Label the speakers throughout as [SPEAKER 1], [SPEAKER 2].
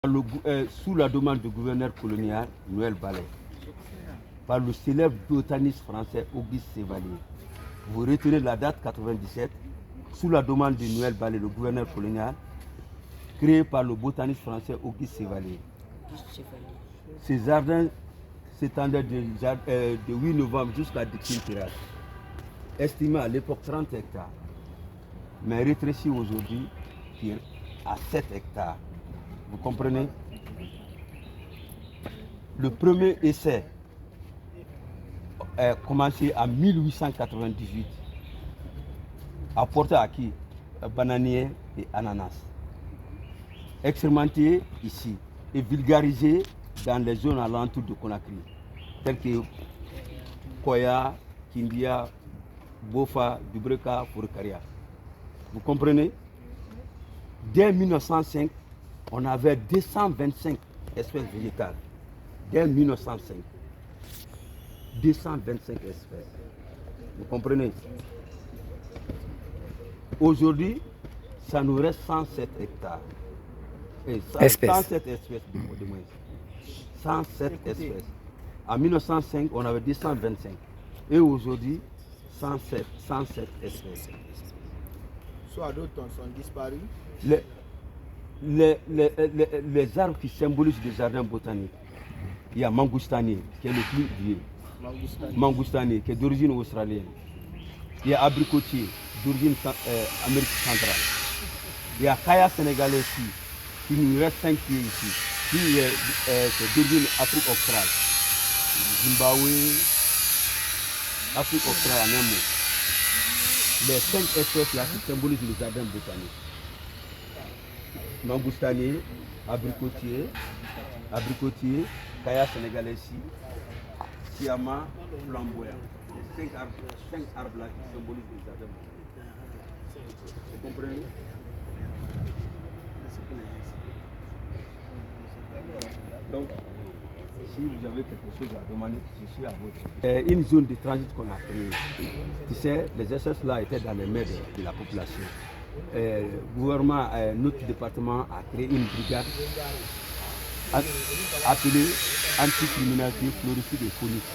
[SPEAKER 1] Sous la demande du gouverneur colonial Noël Ballet, par le célèbre botaniste français Auguste Sévalier. Vous retenez la date 97, sous la demande de Noël Ballet, le gouverneur colonial, créé par le botaniste français Auguste Sévalier. Ces jardins s'étendaient de 8 novembre jusqu'à Dikine-Terrasse, estimé à l'époque 30 hectares, mais rétréci aujourd'hui à 7 hectares. Vous comprenez? Le premier essai a commencé en 1898, apporté à qui? Bananier et ananas. Expérimenté ici et vulgarisé dans les zones alentours de Conakry, telles que Koya, Kindia, Bofa, Dubreka, Fourkaria. Vous comprenez? Dès 1905, on avait 225 espèces végétales. Dès 1905. 225 espèces. Vous comprenez? Aujourd'hui, ça nous reste 107 hectares. Et 107 espèces de moins. 107 espèces. En 1905, on avait 225. Et aujourd'hui, 107 espèces.
[SPEAKER 2] Soit d'autres sont disparus.
[SPEAKER 1] Les arbres qui symbolisent les jardins botaniques. Il y a Mangoustanier, qui est le plus vieux. Mangoustanier, qui est d'origine australienne. Il y a Abricotier, d'origine Amérique centrale. Il y a Kaya sénégalais ici, qui nous reste 5 pieds ici. Qui est d'origine Afrique australe. Zimbabwe, Afrique australe en un mot. Les 5 espèces là qui symbolisent les jardins botaniques. Mangoustanier, abricotier, Kaya sénégalais ici, Siama, flamboyant. Les 5 arbres là qui symbolisent les jardins botaniques. Vous comprenez? Donc, si vous avez quelque chose à demander, je suis à votre. Une zone de transit qu'on a créée. Tu sais, les espèces là étaient dans les mains de la population. Le gouvernement, notre département a créé une brigade appelée anticriminalité floristique et faunique.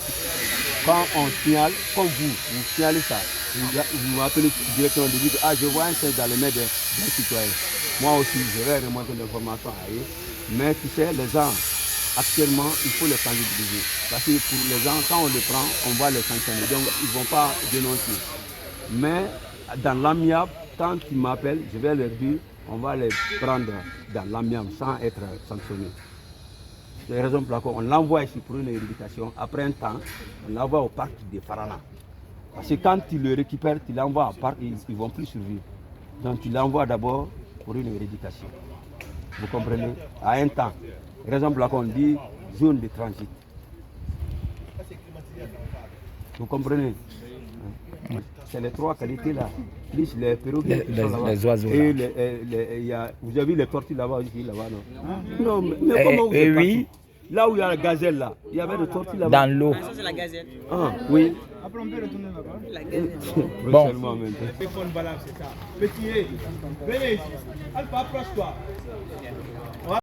[SPEAKER 1] Quand on signale, comme vous signalez ça, vous m'appelez directement de dire, ah, je vois un singe dans les mains d'un citoyen. Moi aussi, je vais remonter l'information à eux. Mais tu sais, les gens, actuellement, il faut les sensibiliser. Parce que pour les gens, quand on les prend, on va les sanctionner. Donc, ils ne vont pas dénoncer. Mais dans l'amiable, quand ils m'appellent, je vais leur dire, on va les prendre dans l'amiable sans être sanctionnés. C'est la raison pour laquelle on l'envoie ici pour une rééducation. Après un temps, on l'envoie au parc de Farana. Parce que quand tu le récupères, tu l'envoies au parc, ils ne vont plus survivre. Donc tu l'envoies d'abord pour une rééducation. Vous comprenez? À un temps. Raison pour laquelle on dit zone de transit. Vous comprenez? C'est les 3 qualités là. Plus les perroquets,
[SPEAKER 3] les oiseaux.
[SPEAKER 1] Et vous avez vu les tortues là-bas ici, là-bas, non? Non, mais comment vous êtes parti? Là où il y a la gazelle là, il y avait des tortues là-bas.
[SPEAKER 3] Dans l'eau.
[SPEAKER 4] Ça c'est la gazelle.
[SPEAKER 1] Ah, oui.
[SPEAKER 2] Après on peut retourner là-bas.
[SPEAKER 4] La gazelle.
[SPEAKER 3] Bon.
[SPEAKER 2] Téléphone balance, c'est ça. Petit, venez ici. Alpha, approche-toi.